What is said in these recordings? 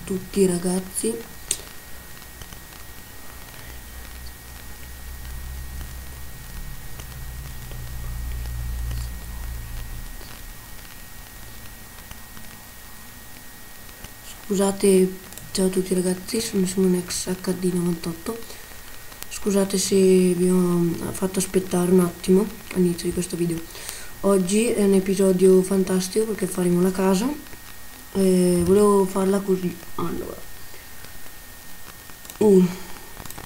tutti ragazzi. Scusate, ciao a tutti ragazzi, sono Simonex HD98. Scusate se vi ho fatto aspettare un attimo all'inizio di questo video. Oggi è un episodio fantastico perché faremo la casa. Volevo farla così. Allora, 1,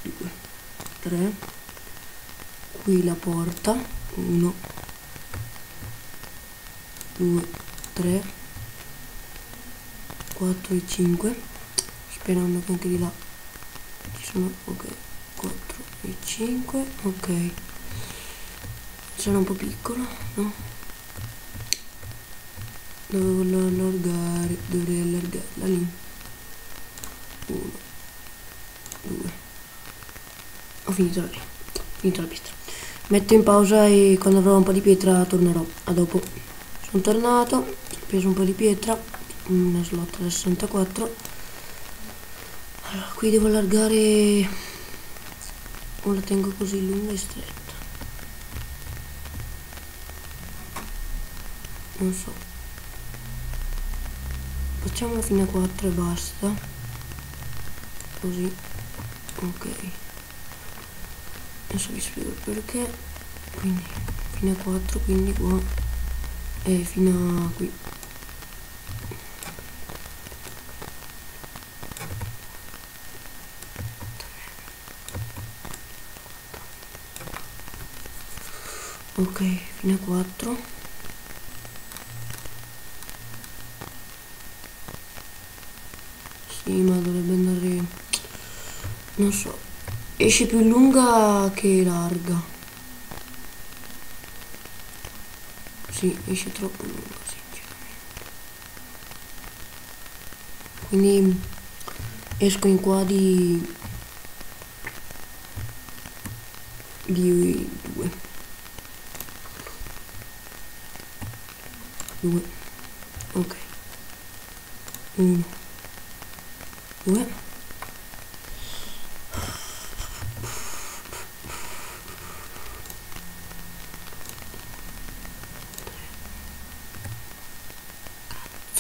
2, 3, qui la porta, 1, 2, 3, 4 e 5, sperando che anche di là ci sono, ok, 4 e 5, ok, sarà un po' piccolo, no? Dovrei allargarla lì, 1, 2, ho finito la pietra. Metto in pausa e quando avrò un po' di pietra tornerò. A dopo. Sono tornato, ho preso un po' di pietra, una slot da 64. Allora, qui devo allargare, o la tengo così lunga e stretta, non so, facciamola fino a 4 e basta, così, ok, adesso vi spiego perché. Quindi fino a 4, quindi qua e fino a qui. Ok, fino a 4. Sì, ma dovrebbe andare, non so, esce più lunga che larga. Sì, esce troppo lunga, sinceramente. Quindi esco in qua di 2. 2, ok, 1, 2,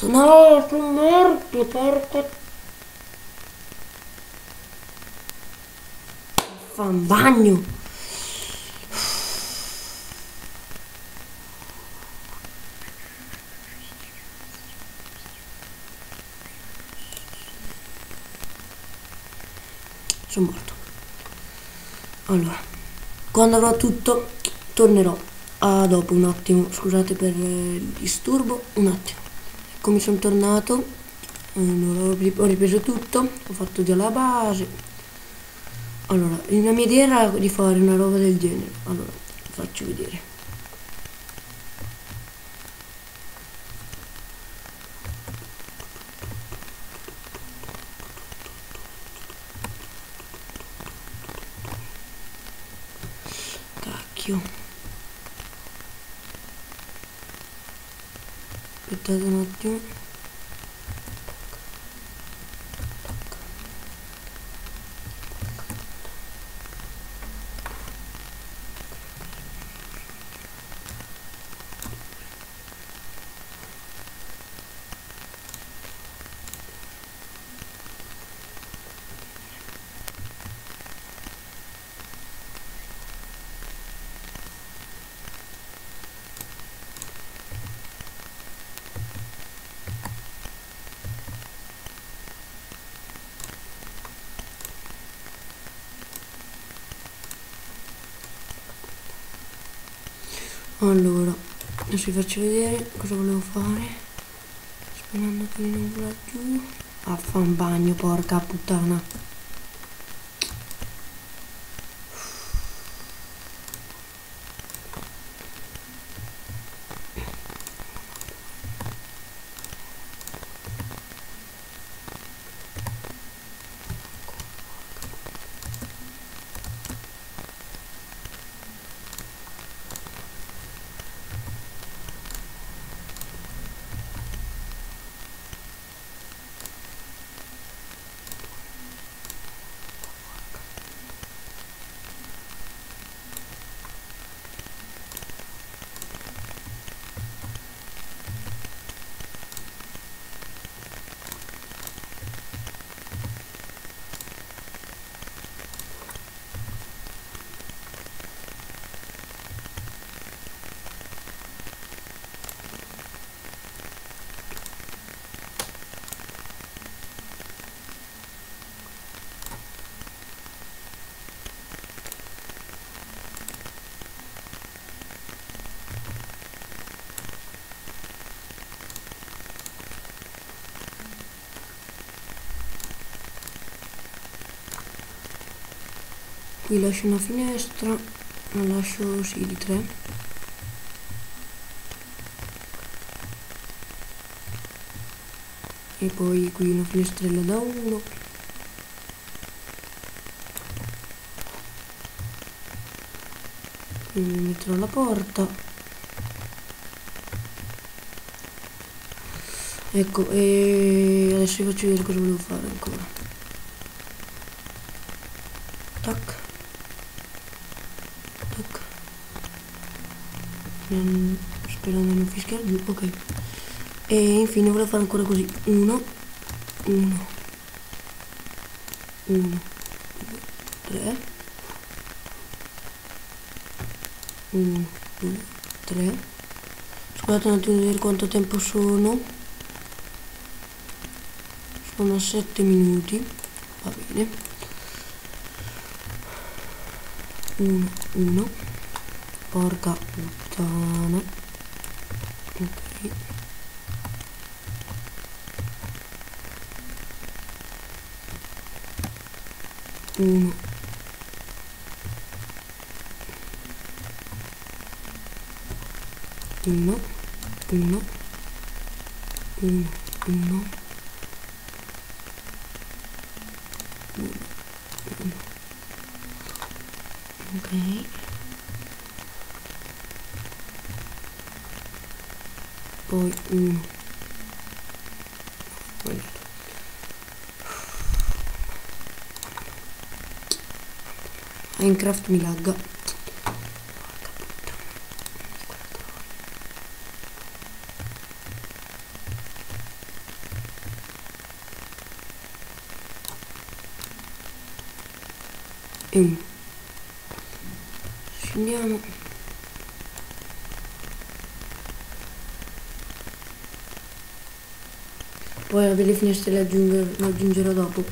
no, sono morto, porca, fa un bagno. Sono morto. Allora, quando avrò tutto tornerò. A dopo un attimo, scusate per il disturbo, un attimo. Eccomi, sono tornato. Allora, ho ripreso tutto, ho fatto già la base. Allora, la mia idea era di fare una roba del genere. Allora, vi faccio vedere. Cacchio. Aspettate un attimo. Allora, adesso vi faccio vedere cosa volevo fare. Sperando che non vola giù. Ah, fa un bagno, porca puttana. qui lascio una finestra, la lascio sì di 3. E poi qui una finestrella da 1. Quindi metterò la porta. Ecco, e adesso vi faccio vedere cosa volevo fare ancora. Tac. Tac. Sperando di non fischiare giù, ok. E infine volevo fare ancora così. 1, 1, 1, 3, 1, 2, 3. Scusate un attimo di vedere quanto tempo sono. Sono 7 minuti. Va bene. 1, 1. Porca puttana. Ok. Uno, uno, uno, uno, uno, uno. Ok. Poi uno. Minecraft mi lagga. E uno. Scendiamo. Poi delle finestre le aggiungerò dopo.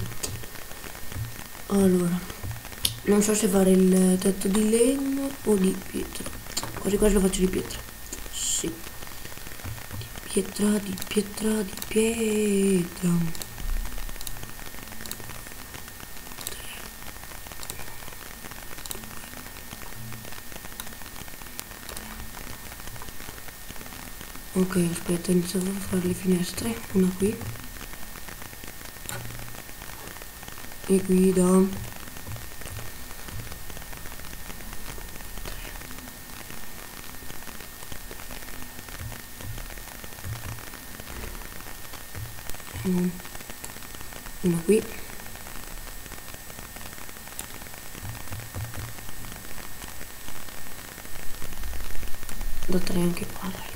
Allora, non so se fare il tetto di legno o di pietra. Quasi quasi lo faccio di pietra. Sì. Di pietra, di pietra, di pietra. Ok, aspetta, inizio a fare le finestre. Una qui. E qui da... Una qui. Da 3 anche qua, dai.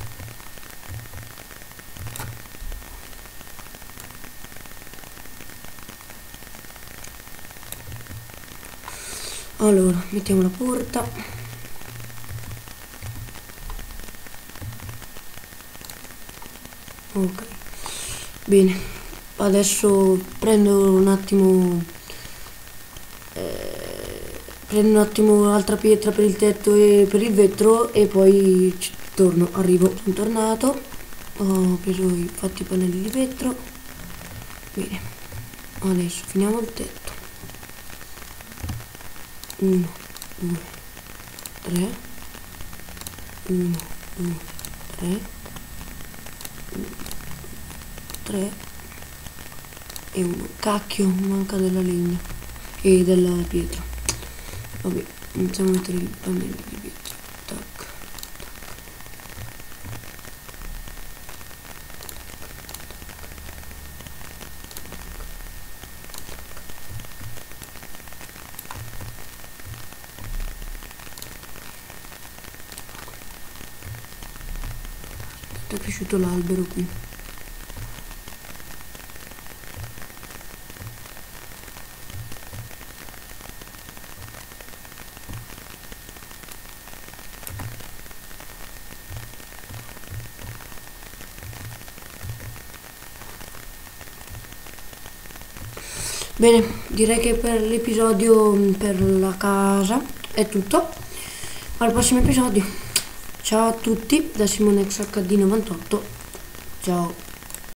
Allora, mettiamo la porta. Ok. Bene. Adesso prendo un attimo altra pietra per il tetto e per il vetro e poi torno, arrivo. Sono tornato, ho preso infatti i pannelli di vetro. Bene, adesso finiamo il tetto. 1, 2, 3, 1, 2, 3, 3 e 1. Cacchio, manca della legna e della pietra. Vabbè, iniziamo a mettere i pannelli di pietra. Tac. È cresciuto l'albero qui. Bene, direi che per l'episodio per la casa è tutto. Al prossimo episodio. Ciao a tutti da SimoneXHD98. Ciao.